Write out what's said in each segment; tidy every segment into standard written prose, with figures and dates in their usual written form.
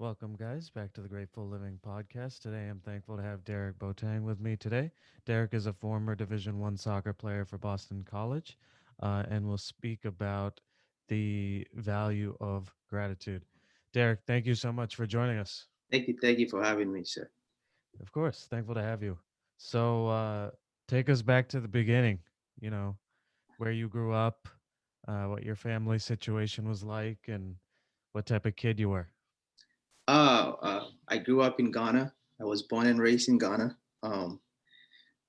Welcome, guys, back to the Grateful Living podcast. Today, I'm thankful to have Derrick Boateng with me today. Derrick is a former Division One soccer player for Boston College, and will speak about the value of gratitude. Derrick, thank you so much for joining us. Thank you for having me, sir. Of course, thankful to have you. So, take us back to the beginning. You know, where you grew up, what your family situation was like, and what type of kid you were. I grew up in Ghana. I was born and raised in Ghana. Um,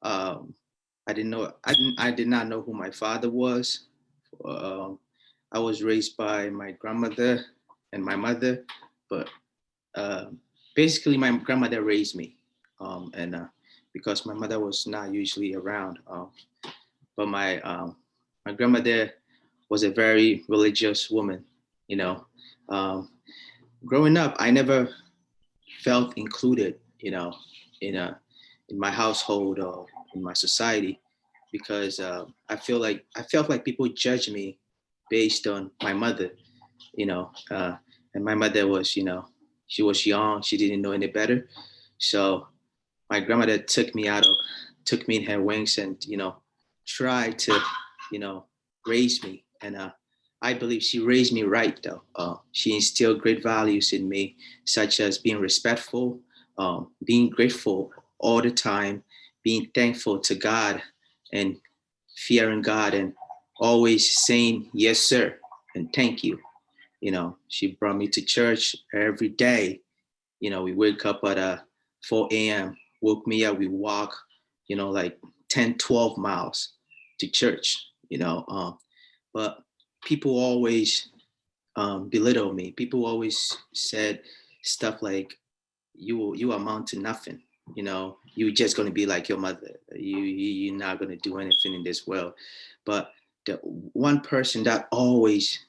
I did not know who my father was. Um, I was raised by my grandmother and my mother, but uh, basically my grandmother raised me, and because my mother was not usually around. But my grandmother was a very religious woman. You know, um, growing up, I never felt included, in a in my household or in my society, because I felt like people judge me based on my mother, you know, and my mother was, she was young, she didn't know any better, so my grandmother took me in her wings and tried to raise me, and I believe she raised me right though. She instilled great values in me, such as being respectful, being grateful all the time, being thankful to God, and fearing God, and always saying yes sir and thank you. She brought me to church every day. We wake up at 4 a.m., woke me up, we walk, like 10, 12 miles to church, but people always belittle me. People always said stuff like, you amount to nothing. You're just going to be like your mother. You're not going to do anything in this world. But the one person that always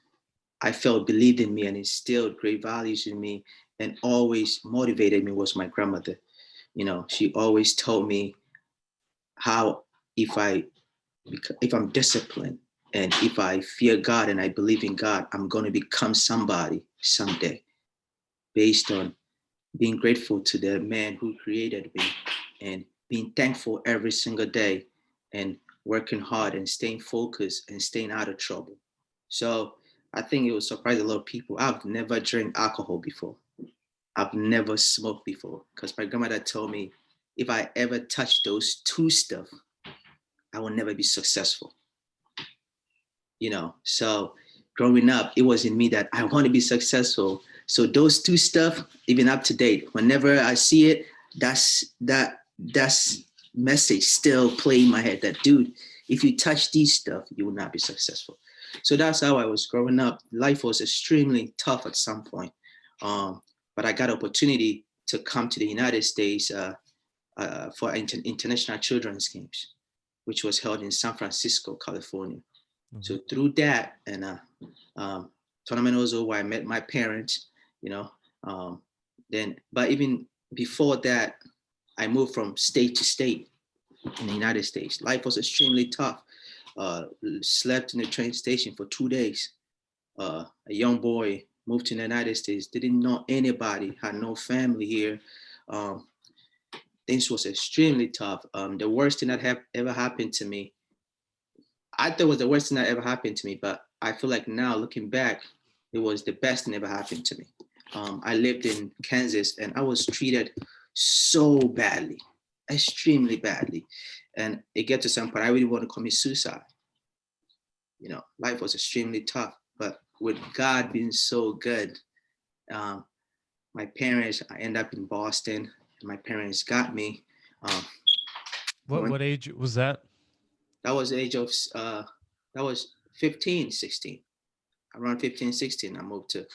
I felt believed in me and instilled great values in me and always motivated me was my grandmother. She always told me how, if I if I'm disciplined and if I fear God and I believe in God, I'm going to become somebody someday, based on being grateful to the man who created me and being thankful every single day and working hard and staying focused and staying out of trouble. So I think it will surprise a lot of people. I've never drank alcohol before. I've never smoked before, because my grandmother told me if I ever touch those two stuff, I will never be successful. So growing up, it was in me that I want to be successful. So those two stuff, even up to date, whenever I see it, that's message still play in my head, that dude, if you touch these stuff, you will not be successful. So that's how I was growing up. Life was extremely tough at some point. But I got opportunity to come to the United States for international children's games, which was held in San Francisco, California. Hmm. So through that and tournament was over, I met my parents, you know. Um, but even before that, I moved from state to state in the United States. Life was extremely tough. Slept in the train station for 2 days. A young boy moved to the United States, didn't know anybody, had no family here. Um, things was extremely tough. The worst thing that ever happened to me, I thought it was the worst thing that ever happened to me, but I feel like now looking back, it was the best thing that ever happened to me. I lived in Kansas and I was treated so badly, extremely badly. And it get to some point, I really want to commit suicide. Life was extremely tough, but with God being so good, um, my parents, I end up in Boston, and my parents got me. Um, What when what age was that? that was the age of, that was 15, 16. Around 15, 16, I moved to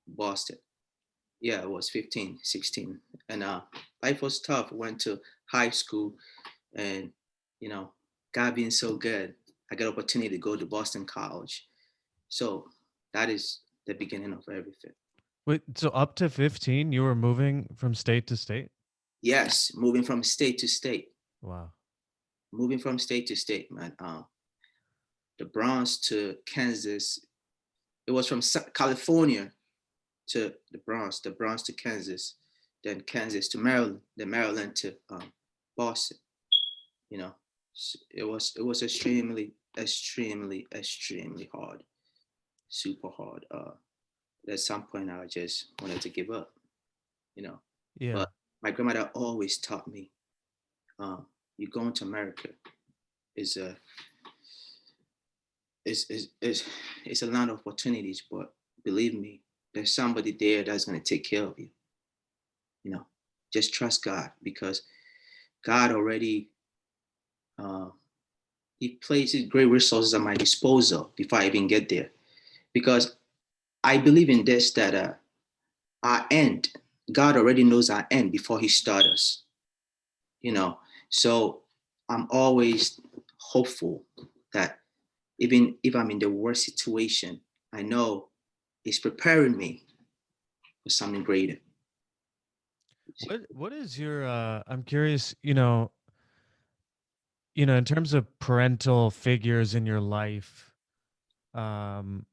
Boston. Yeah, it was 15, 16. And life was tough. Went to high school, and, you know, God being so good, I got opportunity to go to Boston College. So that is the beginning of everything. Wait, so up to 15, you were moving from state to state? Yes, moving from state to state, Wow. man. The Bronx to Kansas. It was from California. to the Bronx to Kansas, then Kansas to Maryland, then Maryland to Boston. You know, it was extremely hard, super hard. At some point, I just wanted to give up. You know, Yeah. but my grandmother always taught me, um, you going to America is a is it's a lot of opportunities, but believe me, there's somebody there that's gonna take care of you. You know, just trust God because God already uh, He places great resources at my disposal before I even get there. Because I believe in this that our end, God already knows our end before He starts us. You know, so I'm always hopeful that even if I'm in the worst situation, I know He's preparing me for something greater. What is your I'm curious, in terms of parental figures in your life, um,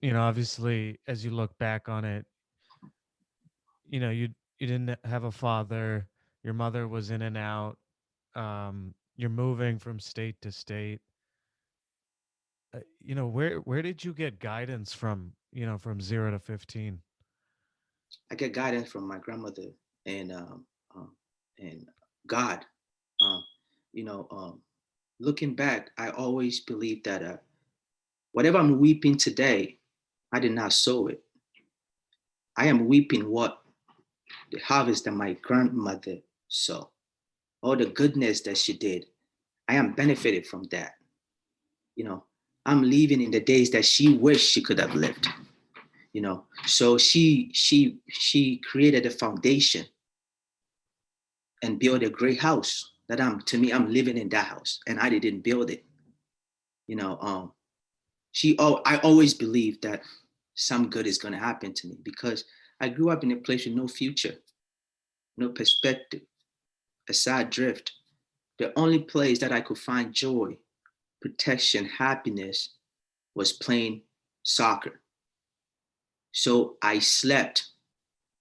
obviously as you look back on it, you didn't have a father, your mother was in and out, you're moving from state to state. Where did you get guidance from, from 0 to 15? I get guidance from my grandmother and um, and God. Um, you know, looking back, I always believe that whatever I'm weeping today, I did not sow it. I am weeping what the harvest that my grandmother sowed, all the goodness that she did. I am benefited from that. You know, I'm living in the days that she wished she could have lived. You know, so she created a foundation and built a great house that I'm living in that house and I didn't build it. You know, I always believe that some good is going to happen to me because I grew up in a place with no future, no perspective, a sad drift. The only place that I could find joy, protection, happiness was playing soccer. So I slept,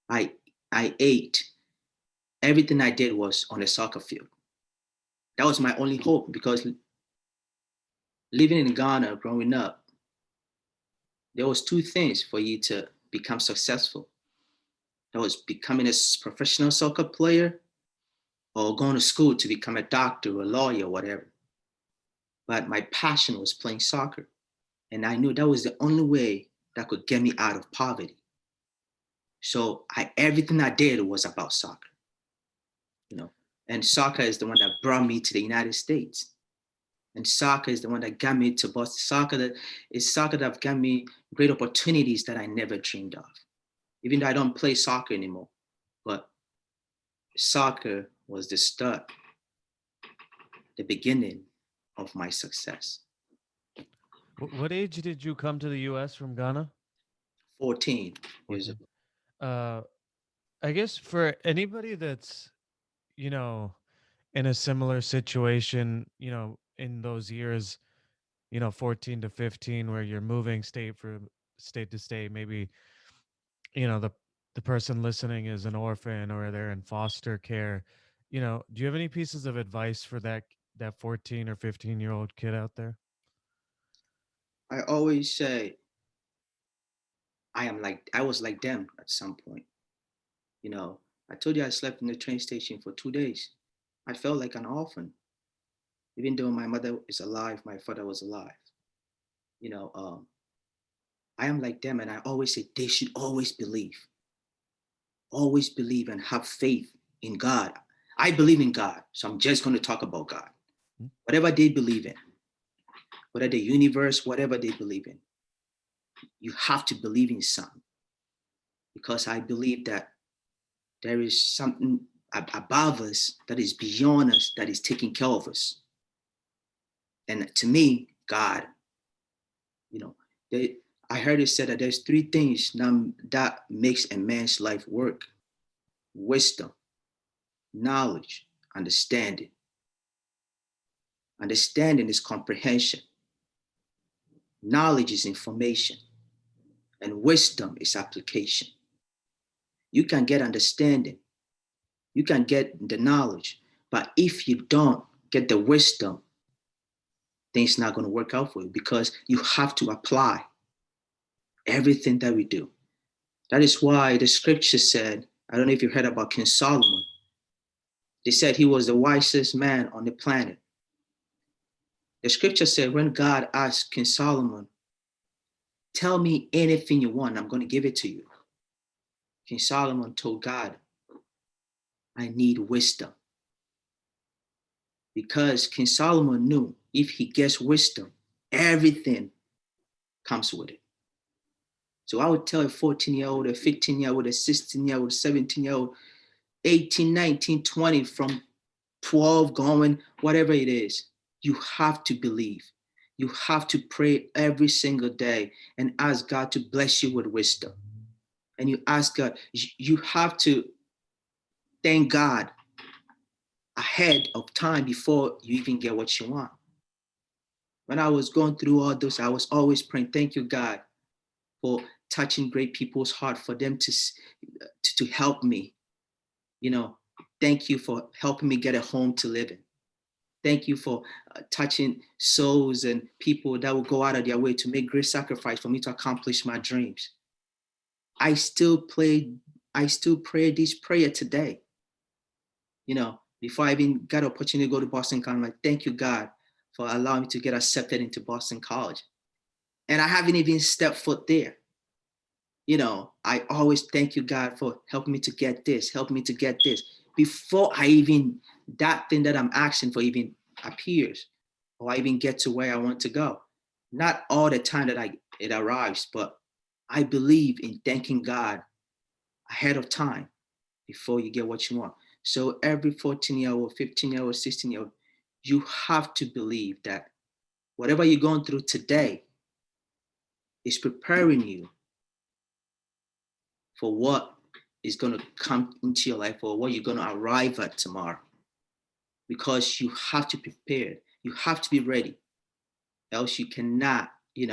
I I ate. Everything I did was on the soccer field. That was my only hope because living in Ghana growing up, there was two things for you to become successful. That was becoming a professional soccer player or going to school to become a doctor or a lawyer or whatever. But my passion was playing soccer. And I knew that was the only way that could get me out of poverty. So everything I did was about soccer, you know. And soccer is the one that brought me to the United States. And soccer is the one that got me to Boston. Soccer that got me great opportunities that I never dreamed of. Even though I don't play soccer anymore, but soccer was the start, the beginning of my success. What age did you come to the US from Ghana? 14 years 14. old. Uh I guess for anybody that's, you know, in a similar situation, in those years, 14 to 15 where you're moving state to state, maybe, the person listening is an orphan or they're in foster care. Do you have any pieces of advice for that 14 or 15-year-old kid out there? I always say I was like them at some point. You know, I told you I slept in the train station for 2 days. I felt like an orphan, even though my mother is alive, my father was alive. You know, I am like them, and I always say they should always believe, and have faith in God. I believe in God, so I'm just going to talk about God. Hmm? Whatever they believe in, whether the universe, whatever they believe in, you have to believe in something because I believe that there is something above us that is beyond us that is taking care of us. And to me, God, you know, they, I heard it said that there's three things that makes a man's life work: wisdom, knowledge, understanding. Understanding is comprehension. Knowledge is information. And wisdom is application. You can get understanding, you can get the knowledge, but if you don't get the wisdom, things not going to work out for you because you have to apply everything that we do. That is why the scripture said, I don't know if you heard about King Solomon. They said he was the wisest man on the planet. The scripture said when God asked King Solomon, tell me anything you want, I'm going to give it to you. King Solomon told God, I need wisdom. Because King Solomon knew if he gets wisdom, everything comes with it. So I would tell a 14-year-old, a 15-year-old, a 16-year-old, 17-year-old, 18, 19, 20, from 12 going, whatever it is, you have to believe. You have to pray every single day and ask God to bless you with wisdom. And you ask God, you have to thank God ahead of time before you even get what you want. When I was going through all this, I was always praying, thank you, God, for touching great people's heart, for them to help me. You know, thank you for helping me get a home to live in. Thank you for touching souls and people that will go out of their way to make great sacrifice for me to accomplish my dreams. I still play, I still pray this prayer today. You know, before I even got an opportunity to go to Boston College, I'm like, thank you, God, for allowing me to get accepted into Boston College. And I haven't even stepped foot there. You know, I always thank you, God, for helping me to get this, helping me to get this. Before I even, that thing that I'm asking for even appears, or I even get to where I want to go. Not all the time that it arrives, but I believe in thanking God ahead of time before you get what you want. So every 14-year-old, 15-year-old, 16-year-old, you have to believe that whatever you're going through today is preparing you for what is going to come into your life or what you're going to arrive at tomorrow. Because you have to be prepared. You have to be ready. Else you cannot, you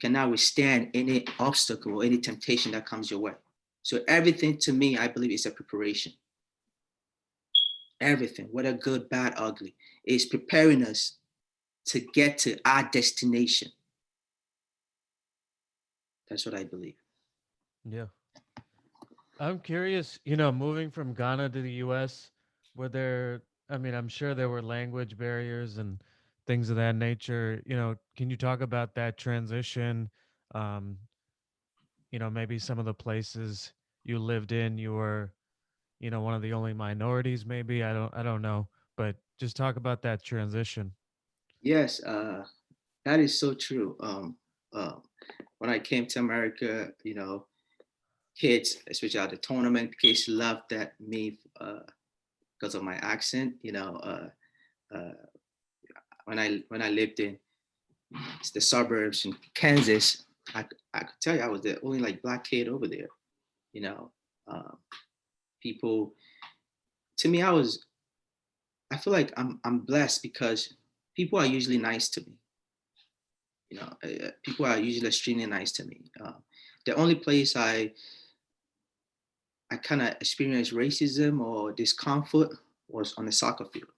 cannot withstand any obstacle or any temptation that comes your way. So everything to me, I believe, is a preparation. Everything, whether good, bad, ugly, is preparing us to get to our destination. That's what I believe. Yeah. I'm curious, moving from Ghana to the US, were there, I mean, I'm sure there were language barriers and things of that nature. Can you talk about that transition? Um, maybe some of the places you lived in, you were, one of the only minorities, maybe. I don't know. But just talk about that transition. Yes, that is so true. Uh, when I came to America, kids, especially at the tournament, kids loved at me because of my accent. Uh, when I lived in the suburbs in Kansas, I could tell you I was the only like black kid over there. You know, uh, people to me, I feel like I'm blessed because people are usually nice to me. People are usually extremely nice to me. The only place I kind of experienced racism or discomfort was on the soccer field.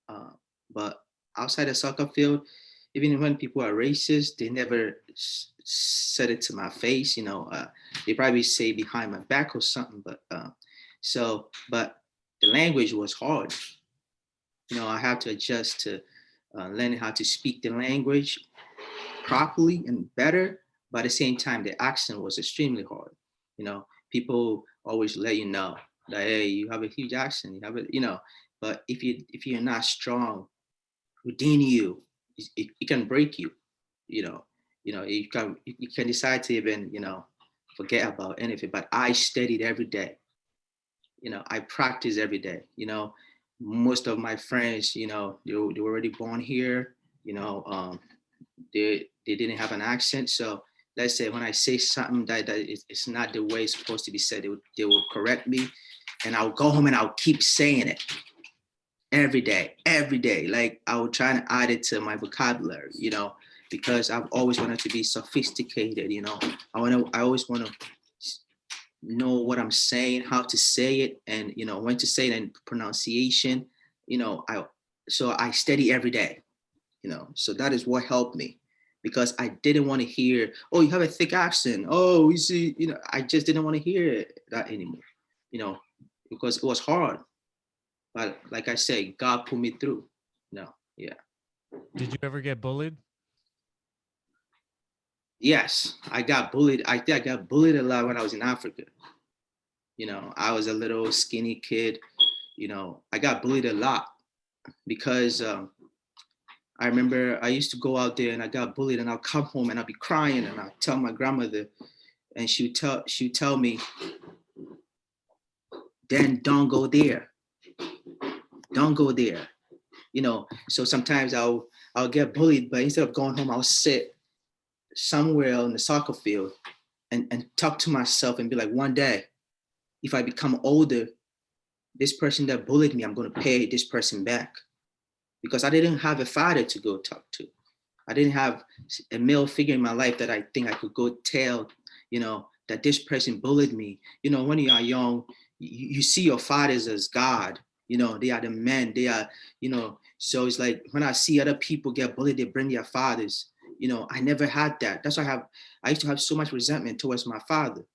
Uh, but outside the soccer field, even when people are racist, they never said it to my face. They probably say behind my back or something. But the language was hard. I had to adjust to learning how to speak the language properly and better. But at the same time, the accent was extremely hard. People always let you know that hey, you have a huge accent. You have it. But if you're not strong within you, it can break you. You know, you can decide to even forget about anything. But I studied every day. I practice every day. Most of my friends, they were already born here. They didn't have an accent. So let's say when I say something that it's not the way it's supposed to be said, they will correct me, and I'll go home and I'll keep saying it every day. Like I will try to add it to my vocabulary. because I've always wanted to be sophisticated. I always want to know what I'm saying, how to say it, and when to say it and pronunciation. I study every day. So that is what helped me, because I didn't want to hear, oh, you have a thick accent. Oh, you see, I just didn't want to hear that anymore. You know, because it was hard. But like I say, God put me through. No, yeah. Did you ever get bullied? Yes, I got bullied. I think I got bullied a lot when I was in Africa. I was a little skinny kid. I got bullied a lot because I remember I used to go out there and I got bullied, and I'll come home and I'll be crying, and I'll tell my grandmother, and she would tell me, then don't go there. Don't go there. So sometimes I'll get bullied, but instead of going home, I'll sit somewhere on the soccer field and talk to myself and be like, one day, if I become older, this person that bullied me, I'm going to pay this person back, because I didn't have a father to go talk to. I didn't have a male figure in my life that I think I could go tell, that this person bullied me. When you are young, you see your fathers as God. They are the men. They are, so it's like when I see other people get bullied, they bring their fathers. I never had that. That's why I used to have so much resentment towards my father.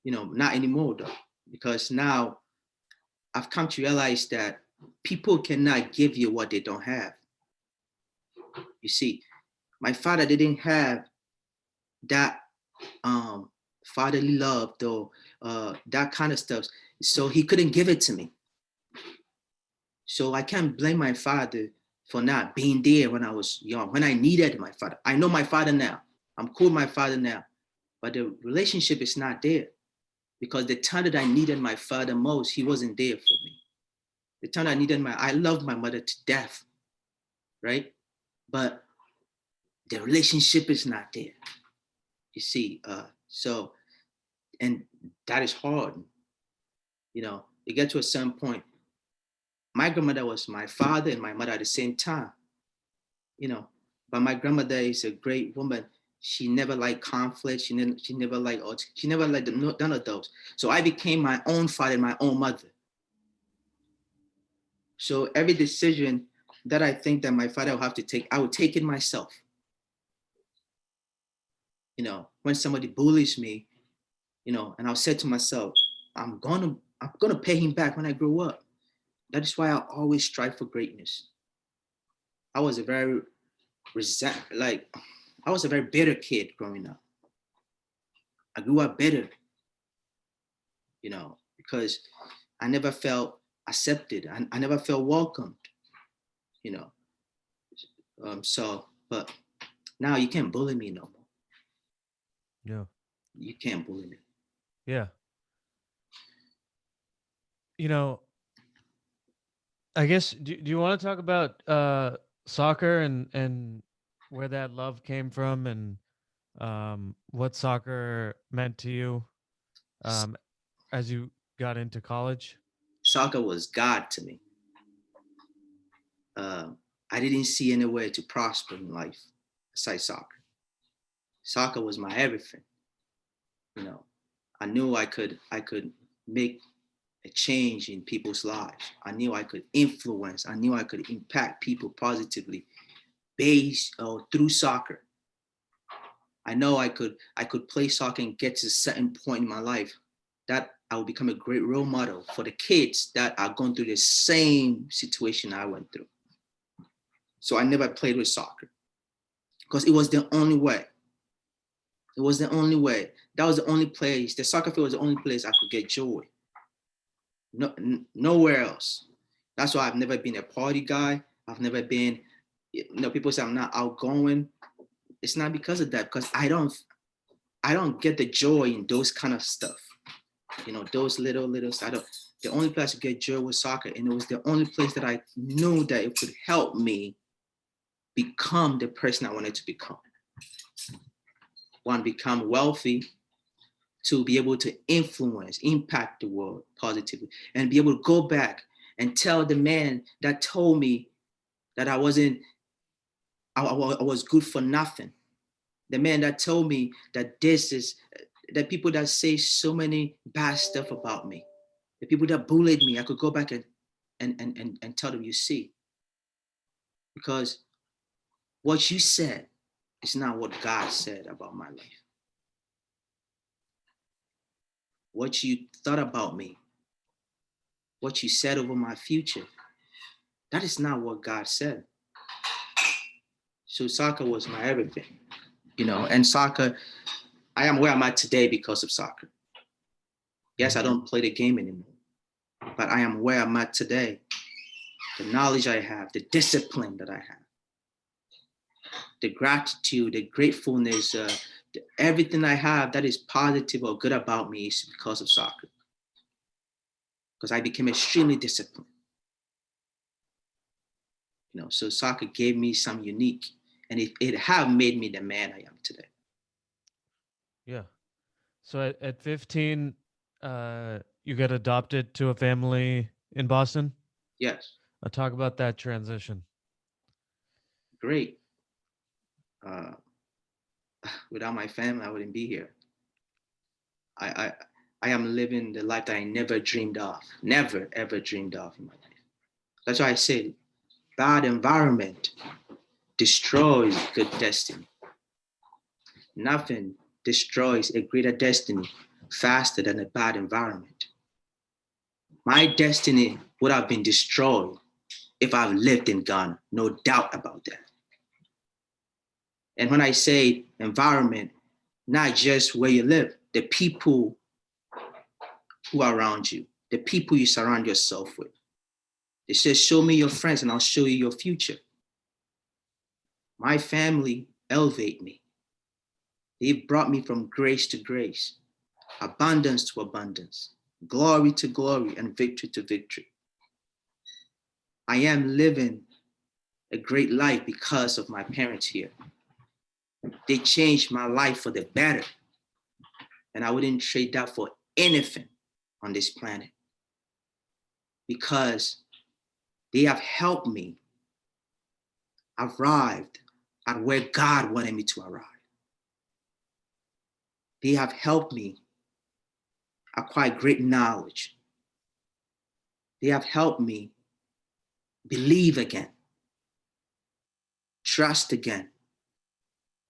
Not anymore though, because now I've come to realize that people cannot give you what they don't have. You see, my father didn't have that fatherly love, though, that kind of stuff. So he couldn't give it to me. So I can't blame my father for not being there when I was young, when I needed my father. I know my father now. I'm cool with my father now. But the relationship is not there, because the time that I needed my father most, he wasn't there for me. The time I loved my mother to death, right? But the relationship is not there. You see, and that is hard. You get to a certain point. My grandmother was my father and my mother at the same time, you know. But my grandmother is a great woman. She never liked conflict. She never liked none of those. So I became my own father and my own mother. So every decision that I think that my father will have to take, I would take it myself. When somebody bullies me, and I'll say to myself, I'm gonna pay him back when I grow up. That is why I always strive for greatness. I was a very I was a very bitter kid growing up. I grew up bitter, because I never felt accepted. I never felt welcomed, you know. But now you can't bully me no more. Yeah. You can't bully me. Yeah. You know, I guess do you want to talk about soccer and where that love came from, and what soccer meant to you um as you got into college? Soccer was God to me. Uh, I didn't see anywhere to prosper in life besides soccer. Soccer was my everything. You know, I knew I could make a change in people's lives. I knew I could influence. I knew I could impact people positively based or through soccer. I know I could play soccer and get to a certain point in my life that I will become a great role model for the kids that are going through the same situation I went through. So I never played with soccer because it was the only way. It was the only way. That was the only place. The soccer field was the only place I could get joy. No, nowhere else. That's why I've never been a party guy. I've never been, people say I'm not outgoing. It's not because of that, because I don't get the joy in those kind of stuff. Those little stuff. The only place to get joy was soccer, and it was the only place that I knew that it could help me become the person I wanted to become. One, become wealthy, to be able to influence, impact the world positively, and be able to go back and tell the man that told me that I was good for nothing. The man that told me that this is the people that say so many bad stuff about me, the people that bullied me, I could go back and tell them, you see, because what you said is not what God said about my life. What you thought about me, what you said over my future, that is not what God said. So soccer was my everything, and soccer, I am where I'm at today because of soccer. Yes, I don't play the game anymore, but I am where I'm at today. The knowledge I have, the discipline that I have, the gratitude, the gratefulness, everything I have that is positive or good about me is because of soccer. Because I became extremely disciplined. So soccer gave me some unique, and it have made me the man I am today. Yeah. So at 15, you get adopted to a family in Boston. Yes, Talk about that transition. great. Uh, Without my family, I wouldn't be here. I, I I am living the life that I never dreamed of, never ever dreamed of in my life. That's why I say bad environment destroys good destiny. Nothing destroys a greater destiny faster than a bad environment. My destiny would have been destroyed if I've lived in Ghana, no doubt about that. And when I say environment, not just where you live, the people who are around you, the people you surround yourself with. It says, show me your friends and I'll show you your future. My family elevate me. They've brought me from grace to grace, abundance to abundance, glory to glory, and victory to victory. I am living a great life because of my parents here. They changed my life for the better, and I wouldn't trade that for anything on this planet because they have helped me arrive at where God wanted me to arrive. They have helped me acquire great knowledge. They have helped me believe again, trust again.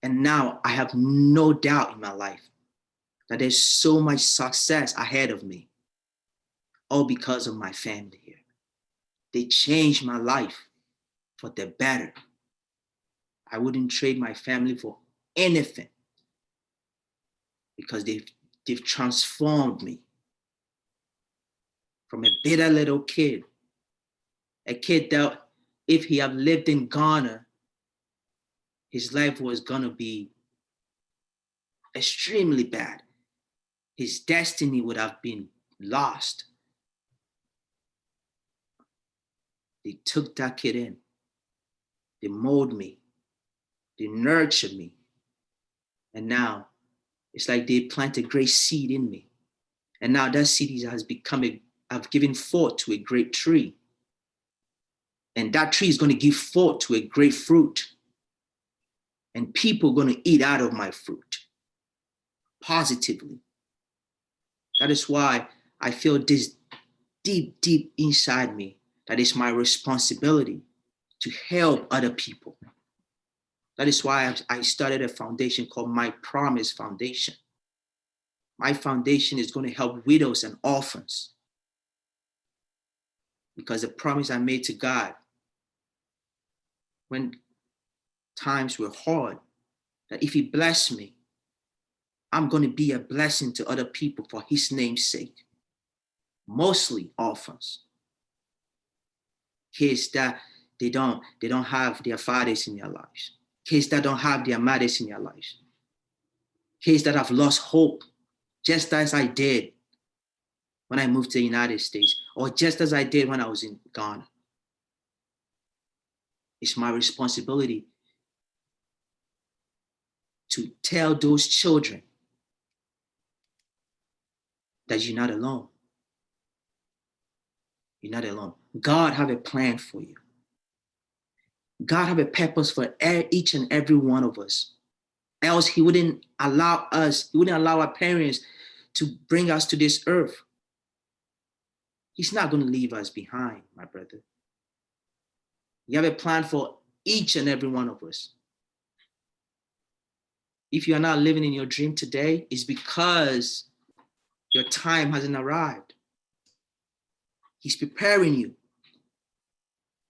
And now I have no doubt in my life that there's so much success ahead of me, all because of my family here. They changed my life for the better. I wouldn't trade my family for anything because they've transformed me from a bitter little kid, a kid that if he had lived in Ghana, his life was gonna be extremely bad. His destiny would have been lost. They took that kid in, they molded me, they nurtured me, and now it's like they planted great seed in me. And now that seed has become I've given forth to a great tree. And that tree is going to give forth to a great fruit. And people are going to eat out of my fruit positively. That is why I feel this deep, deep inside me that it's my responsibility to help other people. That is why I started a foundation called My Promise Foundation. My foundation is going to help widows and orphans because the promise I made to God when times were hard, that if He blessed me, I'm going to be a blessing to other people for His name's sake. Mostly orphans, kids that they don't have their fathers in their lives, kids that don't have their mothers in their lives, kids that have lost hope, just as I did when I moved to the United States, or just as I did when I was in Ghana. It's my responsibility to tell those children that you're not alone. You're not alone. God have a plan for you. God have a purpose for each and every one of us. Else he wouldn't allow us, he wouldn't allow our parents to bring us to this earth. He's not going to leave us behind, my brother. You have a plan for each and every one of us. If you are not living in your dream today, it's because your time hasn't arrived. He's preparing you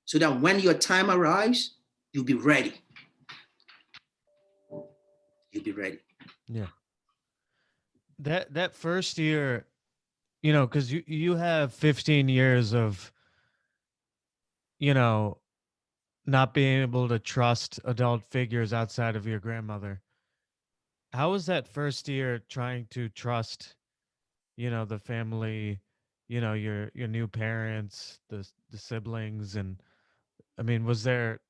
so that when your time arrives, you'll be ready. You'll be ready. Yeah. That first year, because you have 15 years of, you know, not being able to trust adult figures outside of your grandmother. How was that first year trying to trust, the family, your new parents, the siblings, and I mean, was there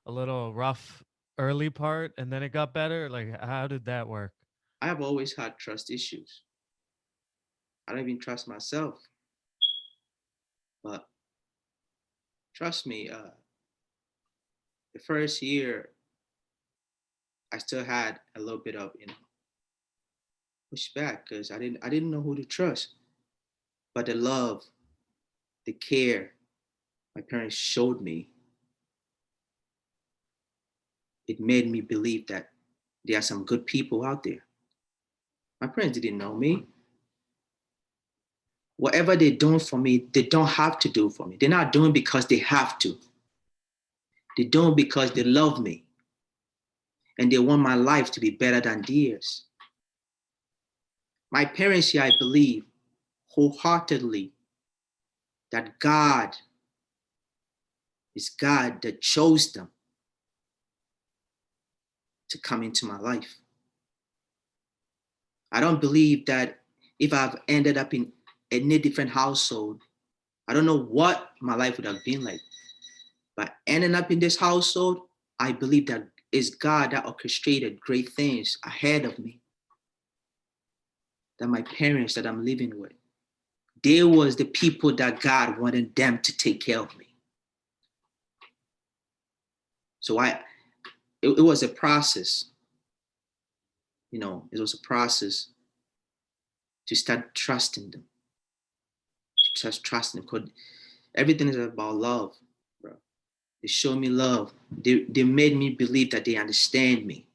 a little rough early part and then it got better? Like, how did that work? I have always had trust issues. I don't even trust myself. But trust me, the first year, I still had a little bit of, pushback because I didn't know who to trust. But the love, the care my parents showed me, it made me believe that there are some good people out there. My parents didn't know me. Whatever they're doing for me, they don't have to do for me. They're not doing because they have to. They're doing because they love me and they want my life to be better than theirs. My parents here, I believe wholeheartedly that God is God that chose them to come into my life. I don't believe that if I've ended up in any different household, I don't know what my life would have been like. But ending up in this household, I believe that it's God that orchestrated great things ahead of me. That my parents that I'm living with, they was the people that God wanted them to take care of me. So it was a process. It was a process to start trusting them, to just trusting them. Because everything is about love, bro. They show me love. They made me believe that they understand me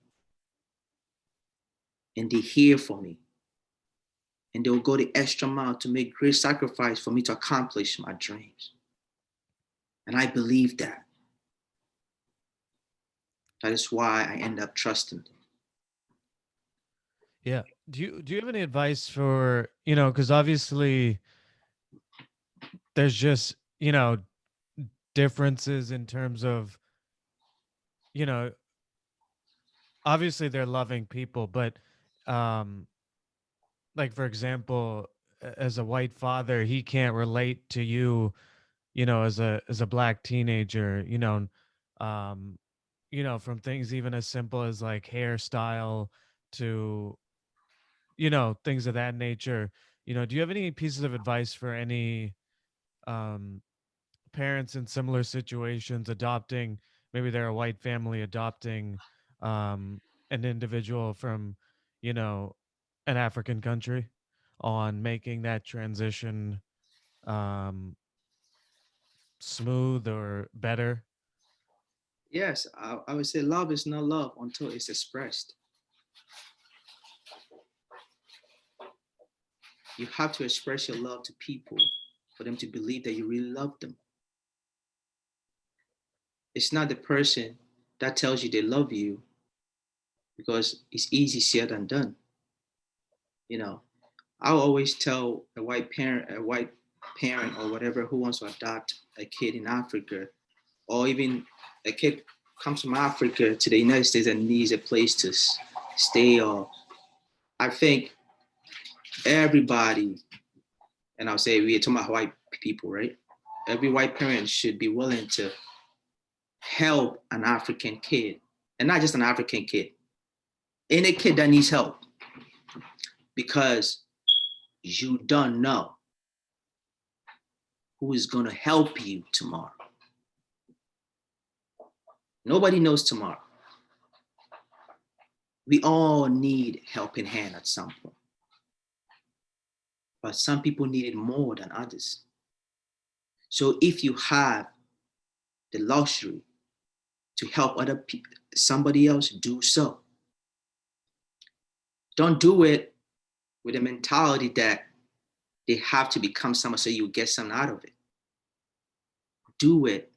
and they hear for me. And they will go the extra mile to make great sacrifice for me to accomplish my dreams. And I believe that. That is why I end up trusting them. Yeah. Do you have any advice for, because obviously there's just, differences in terms of, you know, obviously they're loving people, but um like for example, as a white father, he can't relate to you, as a black teenager, um from things even as simple as like hairstyle to, things of that nature. Do you have any pieces of advice for any um parents in similar situations adopting, maybe they're a white family adopting um an individual from, you know an African country, on making that transition um smooth or better? Yes, I would say love is not love until it's expressed. You have to express your love to people for them to believe that you really love them. It's not the person that tells you they love you because it's easy said than done. You know, I always tell a white parent or whatever who wants to adopt a kid in Africa, or even a kid comes from Africa to the United States and needs a place to stay. Or I think everybody, and I'll say we're talking about white people, right? Every white parent should be willing to help an African kid, and not just an African kid, any kid that needs help, because you don't know who is going to help you tomorrow. Nobody knows tomorrow. We all need helping hand at some point, but some people need it more than others. So if you have the luxury to help other people, somebody else, do so. Don't do it with a mentality that they have to become someone so you get something out of it. Do it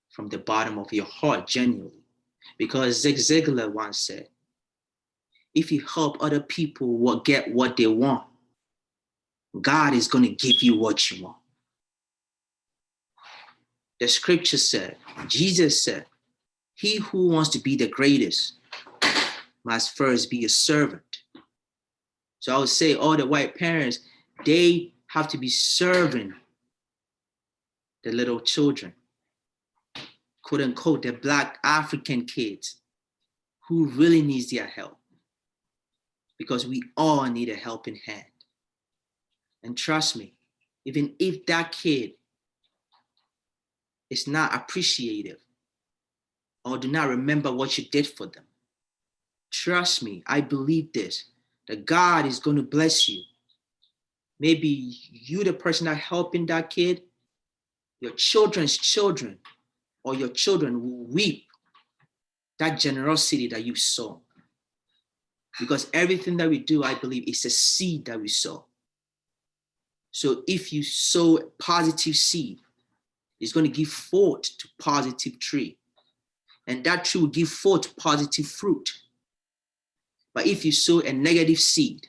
from the bottom of your heart, genuinely. Because Zig Ziglar once said, if you help other people get what they want, God is going to give you what you want. The scripture said, Jesus said, he who wants to be the greatest must first be a servant. So I would say all the white parents, they have to be serving the little children, quote unquote, the Black African kids who really needs their help, because we all need a helping hand. And trust me, even if that kid is not appreciative or do not remember what you did for them, trust me, I believe this, that God is going to bless you. Maybe you, the person that helping that kid, your children's children or your children will reap that generosity that you sow. Because everything that we do, I believe, is a seed that we sow. So if you sow a positive seed, it's going to give forth to positive tree. And that tree will give forth positive fruit. But if you sow a negative seed,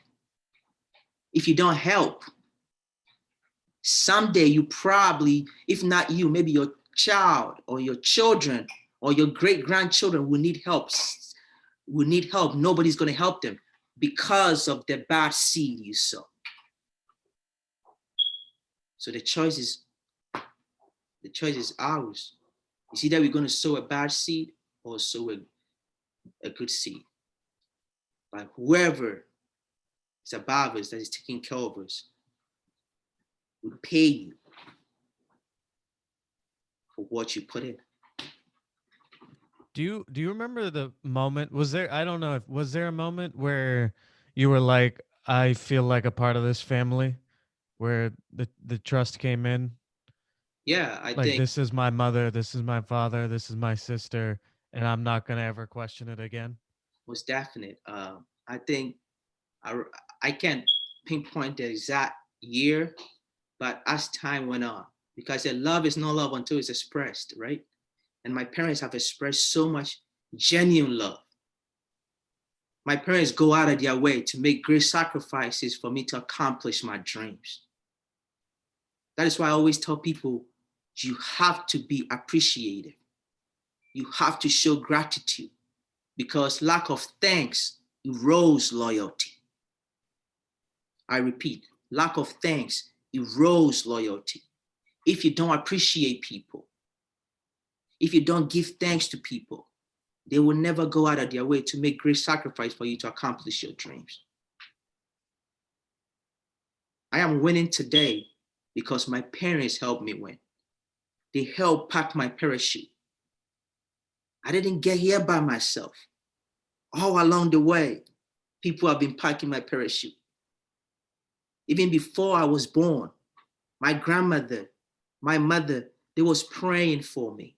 if you don't help, someday you probably, if not you, maybe your child or your children or your great-grandchildren will need help. Nobody's going to help them because of the bad seed you sow. So the choice is ours. It's either we're going to sow a bad seed or sow a good seed. But whoever is above us, that is taking care of us, will pay you for what you put in. Do you remember the moment? Was there, I don't know if, was there a moment where you were like, I feel like a part of this family, where the trust came in? Yeah, I Like, think this is my mother, this is my father, this is my sister, and I'm not gonna ever question it again. was definite. I think I, I can't pinpoint the exact year, but as time went on, because love is not love until it's expressed, right? And my parents have expressed so much genuine love. My parents go out of their way to make great sacrifices for me to accomplish my dreams. That is why I always tell people, you have to be appreciative. You have to show gratitude, because lack of thanks erodes loyalty. I repeat, lack of thanks erodes loyalty. If you don't appreciate people, if you don't give thanks to people, they will never go out of their way to make great sacrifice for you to accomplish your dreams. I am winning today because my parents helped me win. They helped pack my parachute. I didn't get here by myself. All along the way, people have been packing my parachute. Even before I was born, my grandmother, my mother, they was praying for me.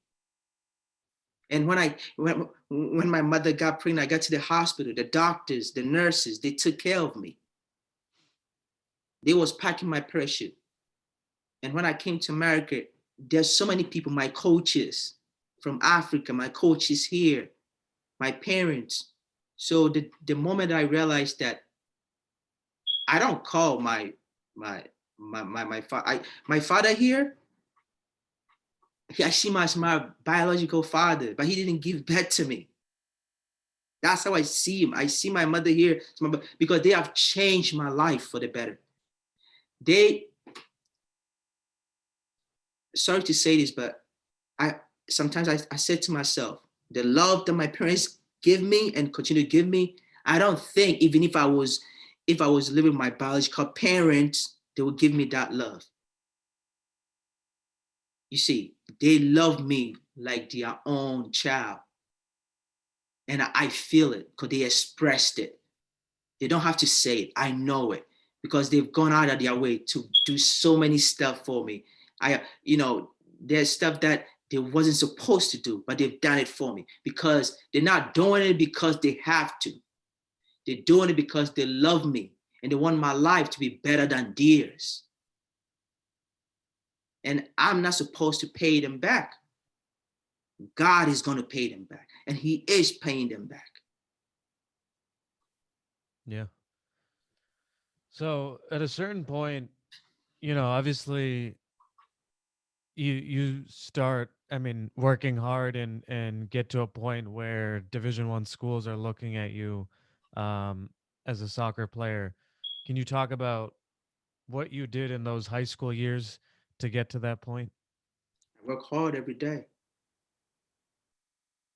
And when my mother got pregnant, I got to the hospital, the doctors, the nurses, they took care of me. They was packing my parachute. And when I came to America, there's so many people, my coaches from Africa, my coaches here, my parents. So the moment I realized that I don't call my father here, I see him as my biological father, but he didn't give birth to me. That's how I see him. I see my mother here because they have changed my life for the better. Sorry to say this, but sometimes I said to myself, the love that my parents give me and continue to give me, I don't think even if I was living with my biological parents, they would give me that love. You see, they love me like their own child. And I feel it because they expressed it. They don't have to say it. I know it because they've gone out of their way to do so many stuff for me. There's stuff that they wasn't supposed to do, but they've done it for me because they're not doing it because they have to. They're doing it because they love me and they want my life to be better than theirs. And I'm not supposed to pay them back. God is going to pay them back, and He is paying them back. Yeah. So at a certain point, obviously you start, I mean, working hard and get to a point where Division 1 schools are looking at you um as a soccer player. Can you talk about what you did in those high school years to get to that point? I work hard every day.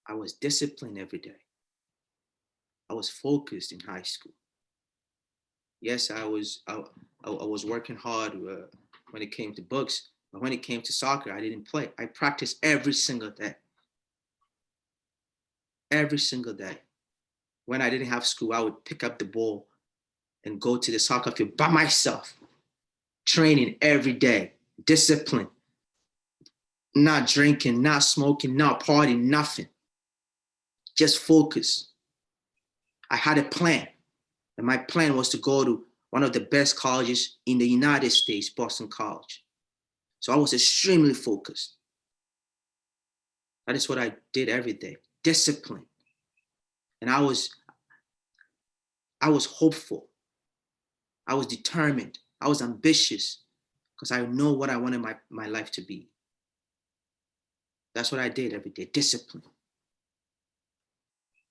I was disciplined every day. I was focused in high school. Yes, I was working hard when it came to books, but when it came to soccer, I didn't play. I practiced every single day, every single day. When I didn't have school, I would pick up the ball and go to the soccer field by myself, training every day, discipline, not drinking, not smoking, not partying, nothing. Just focus. I had a plan, and my plan was to go to one of the best colleges in the United States, Boston College. So I was extremely focused. That is what I did every day. Discipline. And I was hopeful. I was determined. I was ambitious because I know what I wanted my life to be. That's what I did every day. Discipline.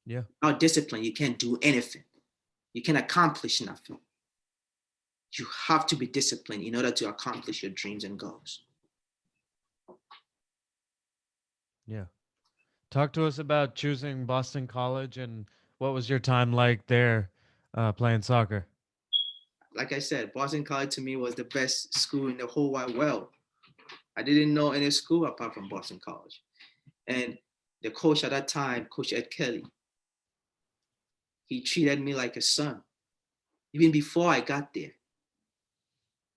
Yeah. Without discipline, you can't do anything. You can't accomplish nothing. You have to be disciplined in order to accomplish your dreams and goals. Yeah. Talk to us about choosing Boston College and what was your time like there playing soccer? Like I said, Boston College to me was the best school in the whole wide world. I didn't know any school apart from Boston College. And the coach at that time, Coach Ed Kelly, he treated me like a son, even before I got there.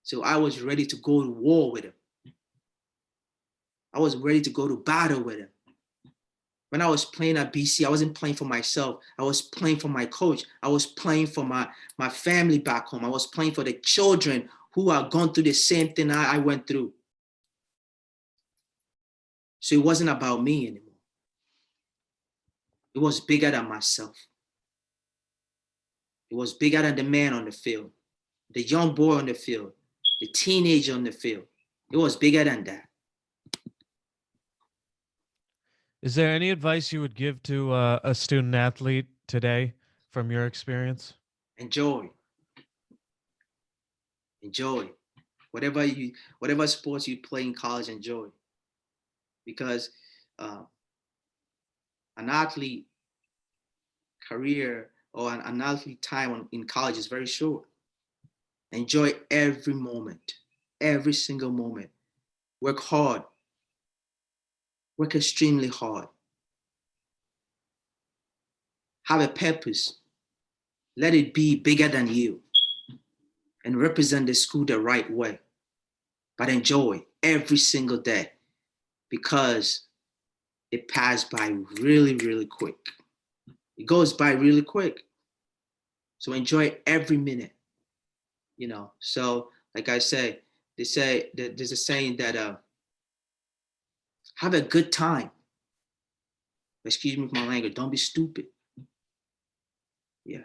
So I was ready to go to war with him. I was ready to go to battle with him. When I was playing at BC, I wasn't playing for myself. I was playing for my coach. I was playing for my family back home. I was playing for the children who are going through the same thing I went through. So it wasn't about me anymore. It was bigger than myself. It was bigger than the man on the field, the young boy on the field, the teenager on the field. It was bigger than that. Is there any advice you would give to a student athlete today from your experience? Enjoy, enjoy. Whatever sports you play in college, enjoy. Because uh, an athlete career or an athlete time in college is very short. Enjoy every moment, every single moment. Work hard, work extremely hard. Have a purpose. Let it be bigger than you and represent the school the right way. But enjoy every single day because it passed by really, really quick. It goes by really quick. So enjoy every minute. So, like I say, they say that there's a saying that have a good time. Excuse me for my language. Don't be stupid. Yeah,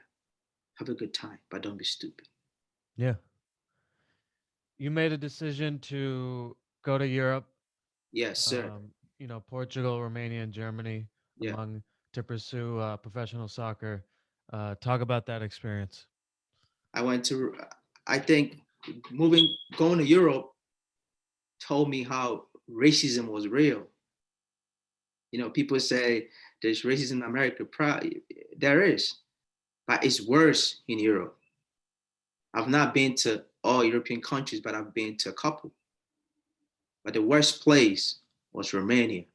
have a good time, but don't be stupid. Yeah. You made a decision to go to Europe, Yes, sir. Portugal, Romania, and Germany, Yeah, among to pursue professional soccer. Talk about that experience. I went to. I think going to Europe told me how racism was real. People say there's racism in America. There is, but it's worse in Europe. I've not been to all European countries, but I've been to a couple. But the worst place was Romania.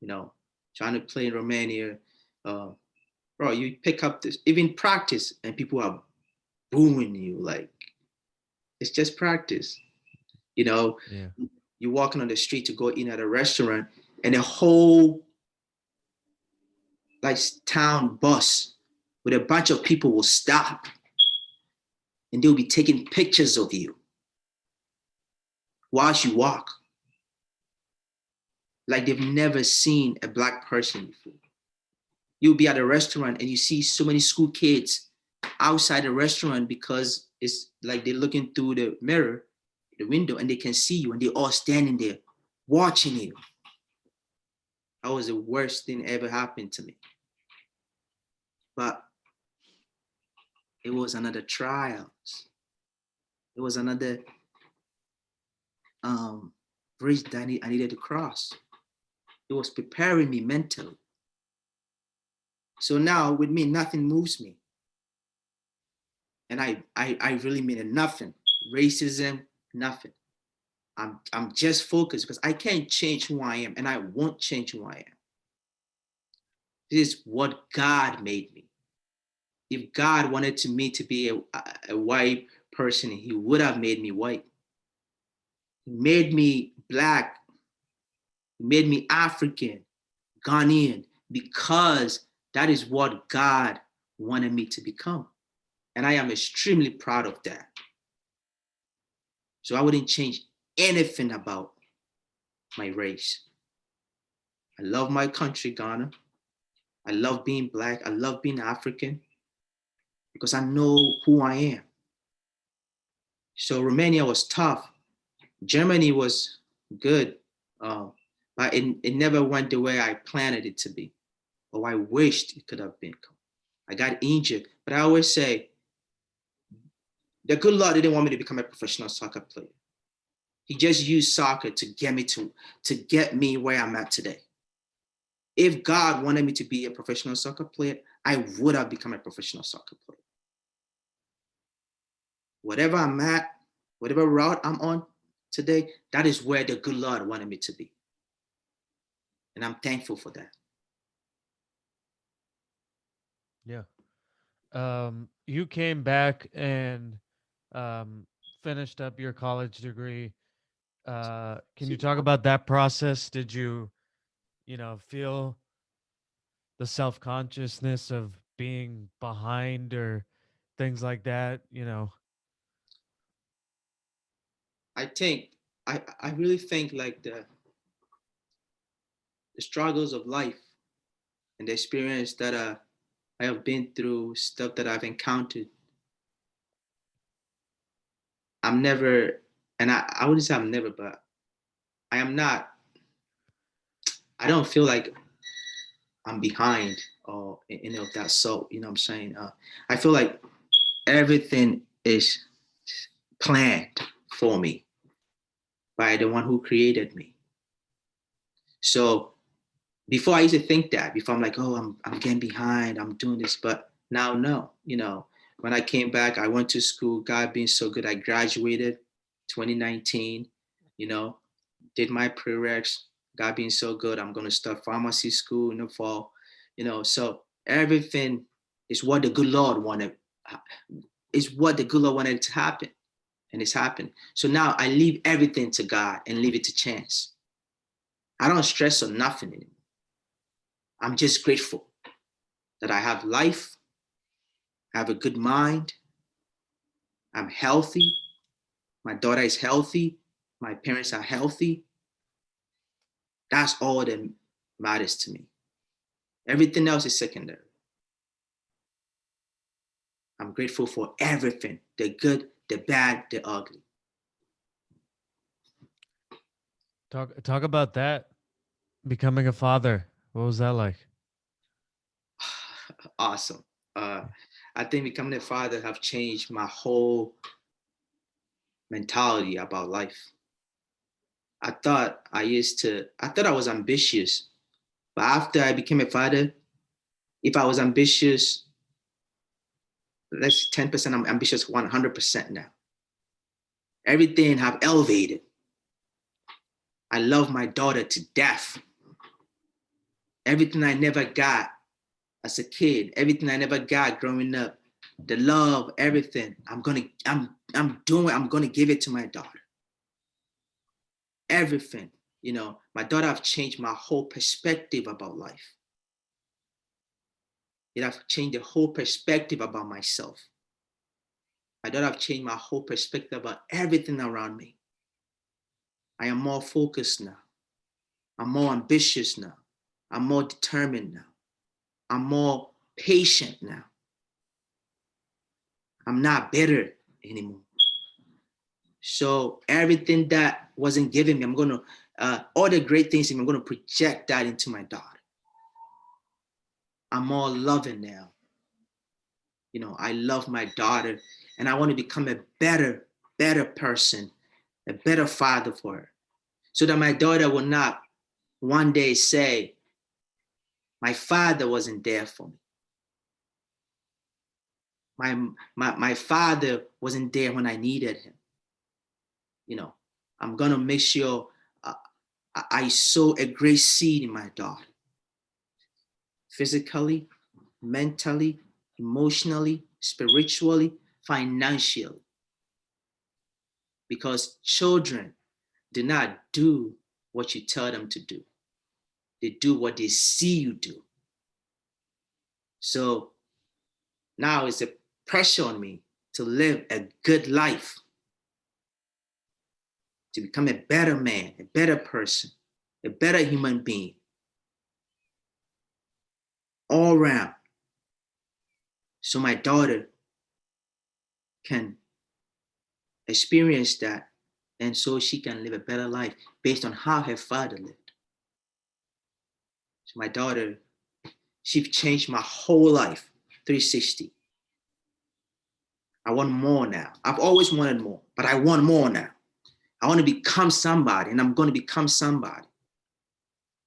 you know, trying to play in Romania. Uh, bro, you pick up this, even practice, and people are booing you. Like, it's just practice. You know, Yeah. you're walking on the street to go eat at a restaurant, and the whole like town bus with a bunch of people will stop and they'll be taking pictures of you whilst you walk, like they've never seen a black person before. You'll be at a restaurant and you see so many school kids outside the restaurant because it's like they're looking through the mirror, the window, and they can see you and they're all standing there watching you. That was the worst thing ever happened to me. But it was another trial. It was another bridge that I needed to cross. It was preparing me mentally. So now with me, nothing moves me. And I really mean it, nothing. Racism, nothing. I'm just focused because I can't change who I am and I won't change who I am. This is what God made me. If God wanted to me to be a white person, he would have made me white. He made me black. He made me African, Ghanaian, because that is what God wanted me to become. And I am extremely proud of that. So I wouldn't change anything about my race. I love my country, Ghana. I love being black. I love being African because I know who I am. So Romania was tough. Germany was good, but it never went the way I planned it to be, or I wished it could have been. I got injured, but I always say, the good Lord didn't want me to become a professional soccer player. He just used soccer to get me where I'm at today. If God wanted me to be a professional soccer player, I would have become a professional soccer player. Whatever I'm at, whatever route I'm on today, that is where the good Lord wanted me to be. And I'm thankful for that. Yeah. You came back and um, finished up your college degree. Can you talk about that process? Did you, feel the self consciousness of being behind or things like that? I think I really think like the struggles of life and the experience that I have been through, stuff that I've encountered. I'm never, and I wouldn't say I'm never, but I am not. I don't feel like I'm behind or any of that. So you know what I'm saying. I feel like everything is planned for me by the one who created me. So before I used to think that, before I'm like, oh, I'm getting behind, I'm doing this, but now no, when I came back, I went to school, God being so good, I graduated 2019, you know, did my prereqs, God being so good, I'm gonna start pharmacy school in the fall, so everything is what the good Lord wanted, is what the good Lord wanted to happen, and it's happened. So now I leave everything to God and leave it to chance. I don't stress on nothing anymore. I'm just grateful that I have life, I have a good mind, I'm healthy, my daughter is healthy, my parents are healthy. That's all that matters to me. Everything else is secondary. I'm grateful for everything, the good, the bad, the ugly. Talk about that. Becoming a father. What was that like? Awesome. I think becoming a father have changed my whole mentality about life. I thought I was ambitious, but after I became a father, if I was ambitious, let's 10%, I'm ambitious 100% now. Everything have elevated. I love my daughter to death. Everything I never got as a kid, everything I never got growing up, the love, everything, I'm gonna give it to my daughter. Everything. My daughter have changed my whole perspective about life. It have changed the whole perspective about myself. My daughter have changed my whole perspective about everything around me. I am more focused now. I'm more ambitious now. I'm more determined now. I'm more patient now. I'm not bitter anymore. So everything that wasn't given me, I'm gonna all the great things in me, I'm gonna project that into my daughter. I'm more loving now. I love my daughter, and I want to become a better person, a better father for her, so that my daughter will not one day say, my father wasn't there for me. My father wasn't there when I needed him. I'm gonna make sure I sow a great seed in my daughter, physically, mentally, emotionally, spiritually, financially, because children do not do what you tell them to do. They do what they see you do. So now it's a pressure on me to live a good life, to become a better man, a better person, a better human being, all around. So my daughter can experience that, and so she can live a better life based on how her father lived. So my daughter, she changed my whole life, 360. I want more now. I've always wanted more, but I want more now. I want to become somebody, and I'm going to become somebody.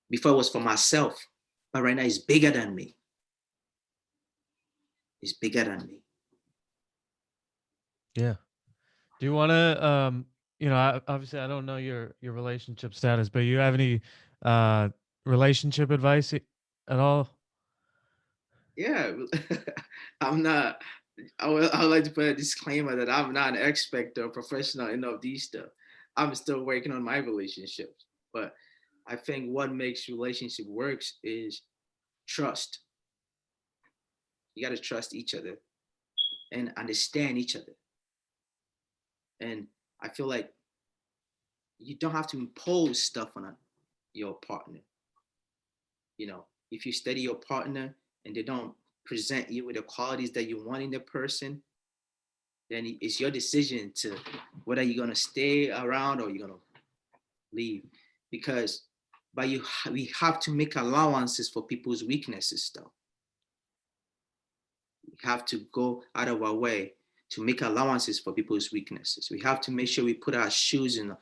Before it was for myself, but right now it's bigger than me. It's bigger than me. Yeah. Do you want to obviously I don't know your relationship status, but you have any uh relationship advice at all? Yeah, I'm not. I would like to put a disclaimer that I'm not an expert or professional in all these stuff. I'm still working on my relationships, but I think what makes relationship works is trust. You got to trust each other and understand each other. And I feel like you don't have to impose stuff on your partner. If you study your partner and they don't present you with the qualities that you want in the person, then it's your decision to whether you're gonna stay around or you're gonna leave. Because we have to make allowances for people's weaknesses, though. We have to go out of our way to make allowances for people's weaknesses. We have to make sure we put our shoes in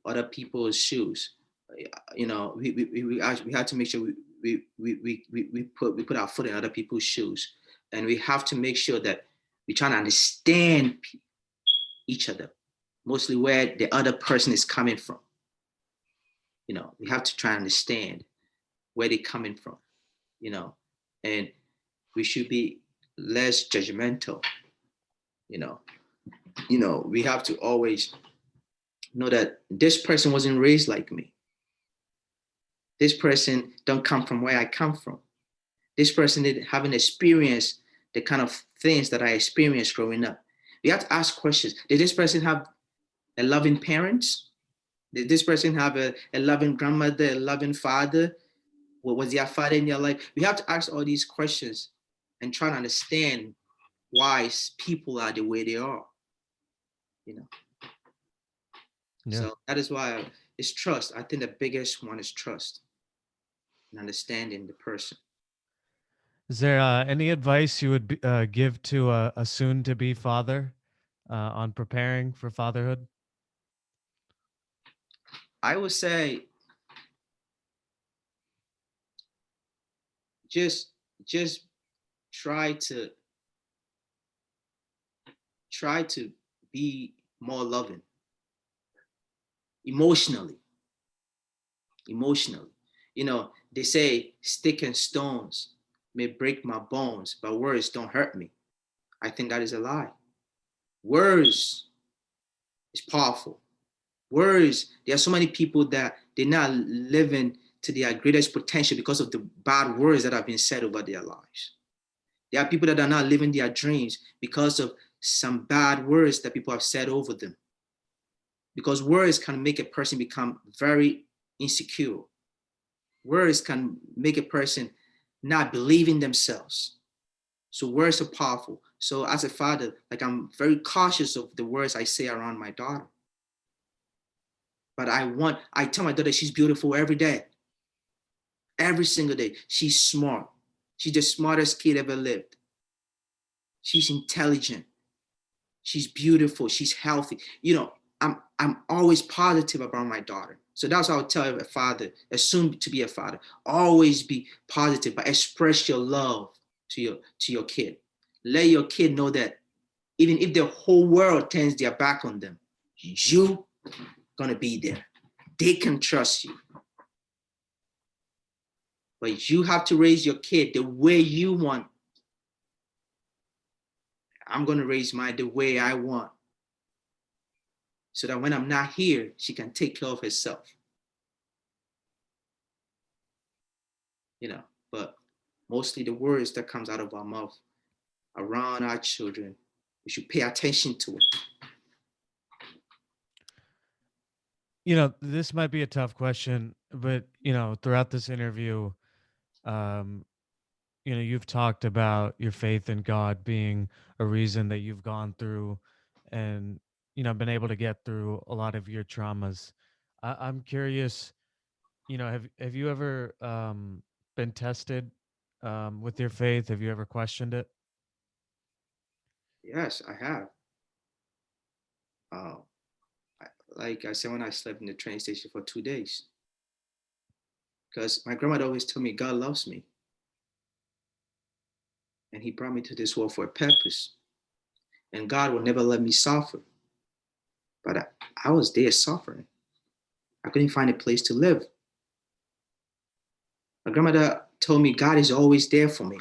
other people's shoes. We have to make sure we put our foot in other people's shoes, and we have to make sure that we try to understand each other, mostly where the other person is coming from. We have to try and understand where they're coming from, you know, and we should be less judgmental. You know, we have to always know that this person wasn't raised like me. This person don't come from where I come from. This person haven't experienced the kind of things that I experienced growing up. We have to ask questions. Did this person have a loving parents? Did this person have a loving grandmother, a loving father? What was their father in your life? We have to ask all these questions and try to understand why people are the way they are. You know. Yeah. So that is why it's trust. I think the biggest one is trust and understanding the person. Is there any advice you would give to a soon to be father on preparing for fatherhood? I would say just just try to try to be more loving emotionally. Emotionally. They say stick and stones may break my bones, but words don't hurt me. I think that is a lie. Words is powerful. Words, there are so many people that they're not living to their greatest potential because of the bad words that have been said over their lives. There are people that are not living their dreams because of some bad words that people have said over them. Because words can make a person become very insecure. Words can make a person not believe in themselves. So words are powerful. So as a father, like I'm very cautious of the words I say around my daughter. But I tell my daughter she's beautiful every day, every single day. She's smart. She's the smartest kid ever lived. She's intelligent. She's beautiful. She's healthy. I'm always positive about my daughter. So that's what I would tell a father, as soon to be a father. Always be positive, but express your love to your kid. Let your kid know that even if the whole world turns their back on them, you gonna be there. They can trust you. But you have to raise your kid the way you want. I'm gonna raise mine the way I want. So that when I'm not here, she can take care of herself. But mostly the words that comes out of our mouth around our children, we should pay attention to it. This might be a tough question, but throughout this interview, um, you've talked about your faith in God being a reason that you've gone through and been able to get through a lot of your traumas. I'm curious, have you ever been tested with your faith? Have you ever questioned it? Yes, I have. Uh, like I said, when I slept in the train station for 2 days, because my grandmother always told me God loves me and He brought me to this world for a purpose, and God will never let me suffer. But I was there suffering. I couldn't find a place to live. My grandmother told me God is always there for me.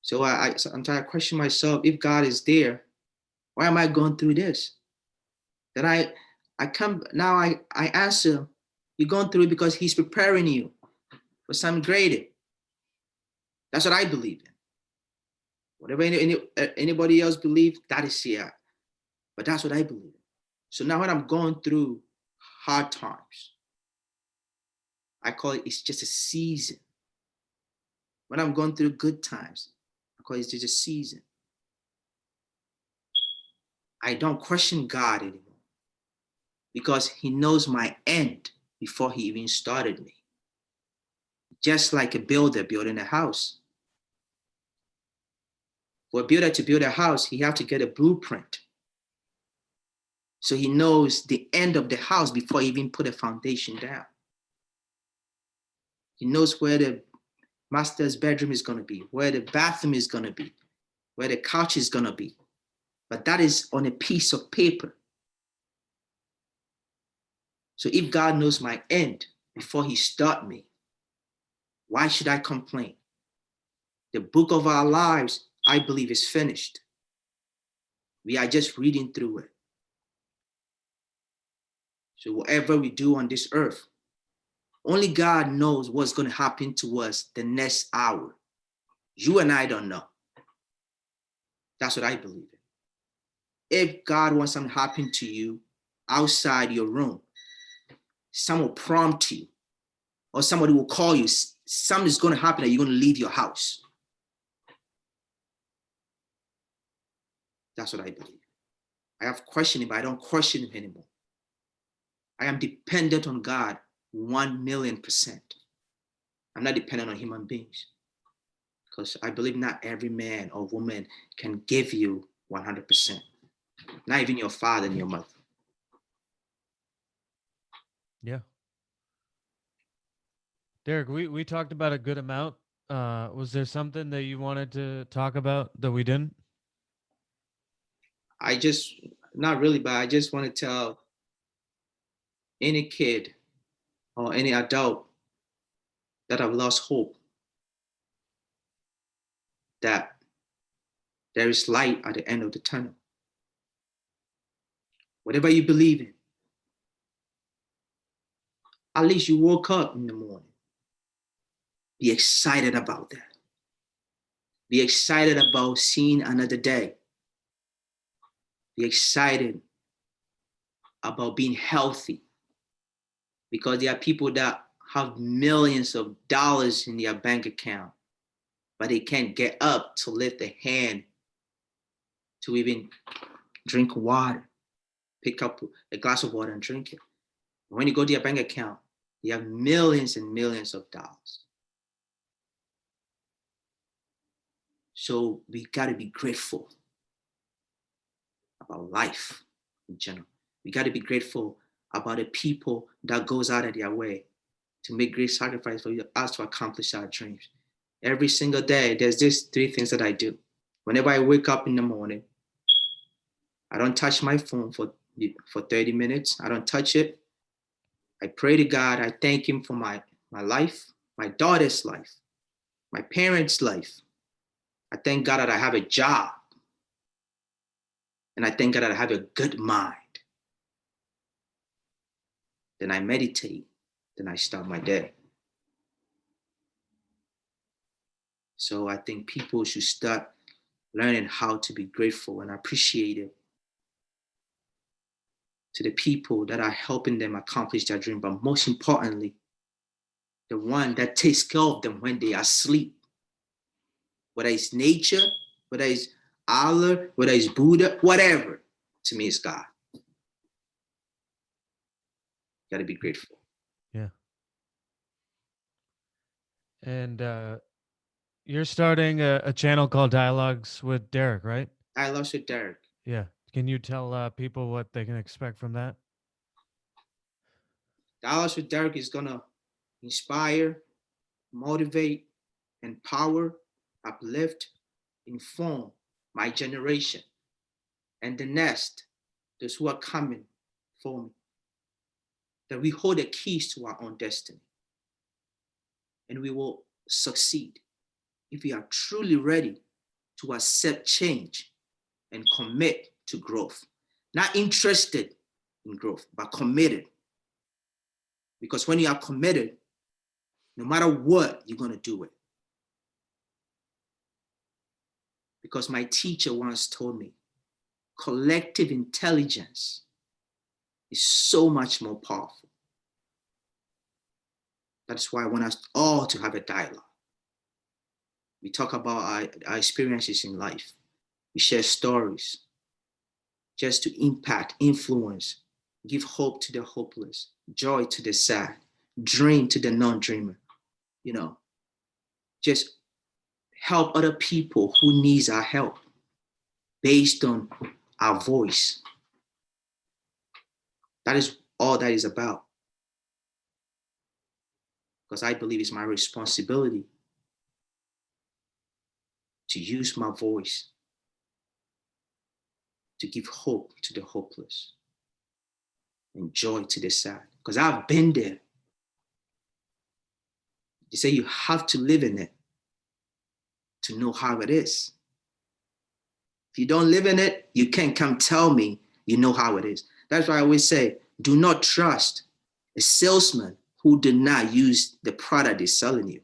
So I'm trying to question myself, if God is there, why am I going through this? Then I come now I answer, you're going through it because He's preparing you for something greater. That's what I believe in. Whatever anybody else believes, that is here. But that's what I believe in. So now when I'm going through hard times, I call it's just a season. When I'm going through good times, I call it just a season. I don't question God anymore because He knows my end before He even started me. Just like a builder building a house. For a builder to build a house, he have to get a blueprint. So he knows the end of the house before he even put a foundation down. He knows where the master's bedroom is going to be, where the bathroom is going to be, where the couch is going to be. But that is on a piece of paper. So if God knows my end before He start me, why should I complain? The book of our lives, I believe, is finished. We are just reading through it. So whatever we do on this earth, only God knows what's going to happen to us the next hour. You and I don't know. That's what I believe in. If God wants something to happen to you outside your room, someone will prompt you, or somebody will call you. Something is going to happen that you're going to leave your house. That's what I believe. I have questioned Him, but I don't question Him anymore. I am dependent on God 1,000,000%. I'm not dependent on human beings because I believe not every man or woman can give you 100%. Not even your father and your mother. Yeah. Derek, we talked about a good amount. Was there something that you wanted to talk about that we didn't? I just, not really, but I just want to tell any kid or any adult that have lost hope, that there is light at the end of the tunnel. Whatever you believe in, at least you woke up in the morning. Be excited about that. Be excited about seeing another day. Be excited about being healthy, because there are people that have millions of dollars in their bank account, but they can't get up to lift a hand to even drink water, pick up a glass of water and drink it. When you go to your bank account, you have millions and millions of dollars. So we got to be grateful about life in general. We got to be grateful about the people that goes out of their way to make great sacrifice for us to accomplish our dreams. Every single day, there's just three things that I do. Whenever I wake up in the morning, I don't touch my phone for 30 minutes. I don't touch it. I pray to God. I thank him for my life, my daughter's life, my parents' life. I thank God that I have a job. And I thank God that I have a good mind. Then I meditate. Then I start my day. So I think people should start learning how to be grateful and appreciative to the people that are helping them accomplish their dream. But most importantly, the one that takes care of them when they are asleep. Whether it's nature, whether it's Allah, whether it's Buddha, whatever. To me, it's God. You got to be grateful. Yeah. And you're starting a channel called Dialogues with Derrick, right? I love you, Derrick. Yeah. Can you tell people what they can expect from that? Dialogues with Derrick is going to inspire, motivate, empower, uplift, inform my generation and the next, those who are coming for me, that we hold the keys to our own destiny and we will succeed if we are truly ready to accept change and commit to growth. Not interested in growth, but committed. Because when you are committed, no matter what, you're going to do it. Because my teacher once told me, collective intelligence is so much more powerful. That's why I want us all to have a dialogue. We talk about our experiences in life. We share stories just to impact, influence, give hope to the hopeless, joy to the sad, dream to the non-dreamer. You know, just help other people who needs our help based on our voice. That is all that is about. Because I believe it's my responsibility to use my voice to give hope to the hopeless and joy to the sad. Because I've been there. They say you have to live in it to know how it is. If you don't live in it, you can't come tell me you know how it is. That's why I always say, do not trust a salesman who did not use the product they're selling you.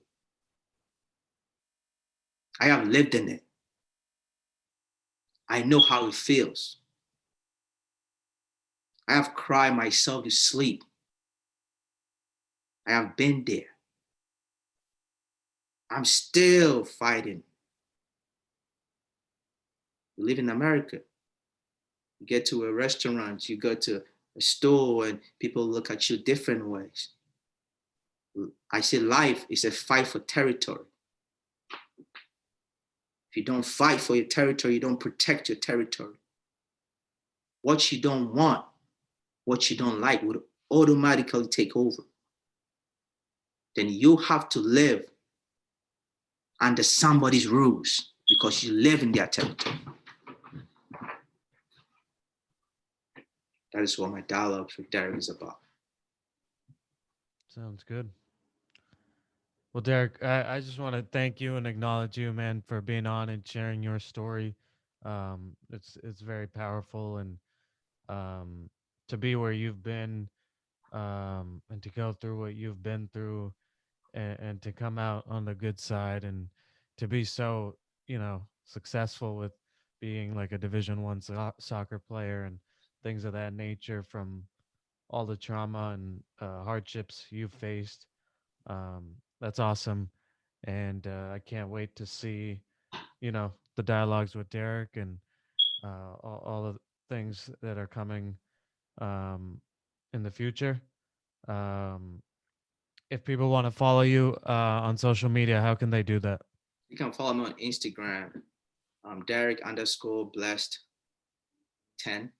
I have lived in it. I know how it feels. I have cried myself to sleep. I have been there. I'm still fighting. You live in America. You get to a restaurant, you go to a store, and people look at you different ways. I say life is a fight for territory. If you don't fight for your territory, you don't protect your territory. What you don't want, what you don't like would automatically take over. Then you have to live under somebody's rules because you live in their territory. That is what my dialogue with Derrick is about. Sounds good. Well, Derek, I just want to thank you and acknowledge you, man, for being on and sharing your story. It's very powerful, and um, to be where you've been, and to go through what you've been through, and to come out on the good side, and to be so, successful with being like a Division 1 soccer player and things of that nature, from all the trauma and hardships you've faced. That's awesome, and I can't wait to see the dialogues with Derek, and all the things that are coming um, in the future. Um, if people want to follow you on social media, how can they do that? You can follow me on Instagram, Derrick underscore blessed 10.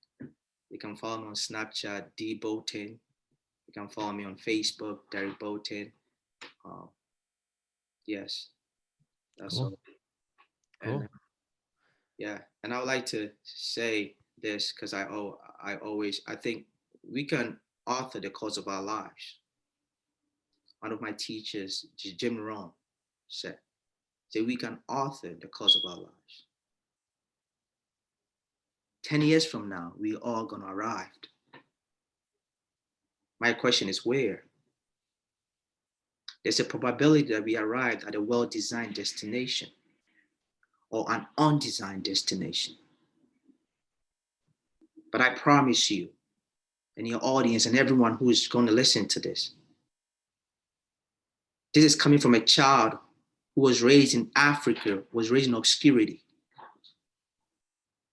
You can follow me on Snapchat, D Boateng. You can follow me on Facebook, Derrick Boateng. Um, yes, that's Cool, all. And cool. yeah, and I would like to say this because I think we can author the course of our lives. One of my teachers, Jim Rohn, said, "Say we can author the course of our lives. 10 years from now, we all gonna arrive. My question is where? There's a probability that we arrived at a well-designed destination or an undesigned destination. But I promise you, and your audience and everyone who is going to listen to this is coming from a child who was raised in Africa, was raised in obscurity,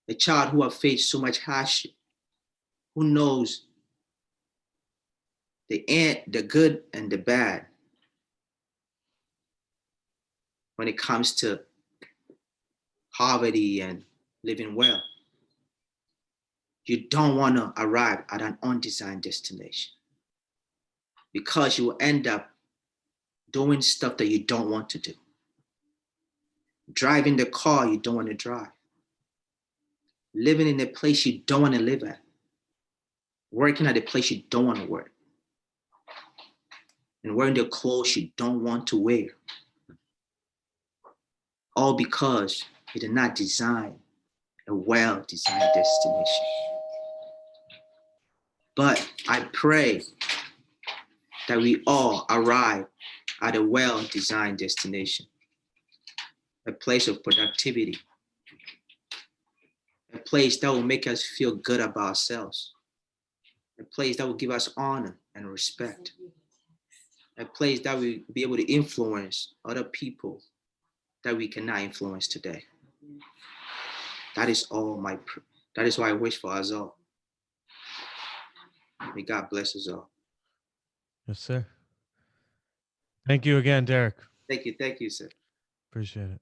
a child who has faced so much hardship, who knows the good and the bad when it comes to poverty and living well. You don't want to arrive at an undesigned destination because you will end up doing stuff that you don't want to do, driving the car you don't want to drive, living in a place you don't want to live at, working at a place you don't want to work, and wearing the clothes you don't want to wear, all because you did not design a well designed destination. But I pray that we all arrive at a well designed destination, a place of productivity, a place that will make us feel good about ourselves, a place that will give us honor and respect, a place that will be able to influence other people that we cannot influence today. That is all that is what I wish for us all. May God bless us all. Yes, sir. Thank you again, Derek. Thank you, sir. Appreciate it.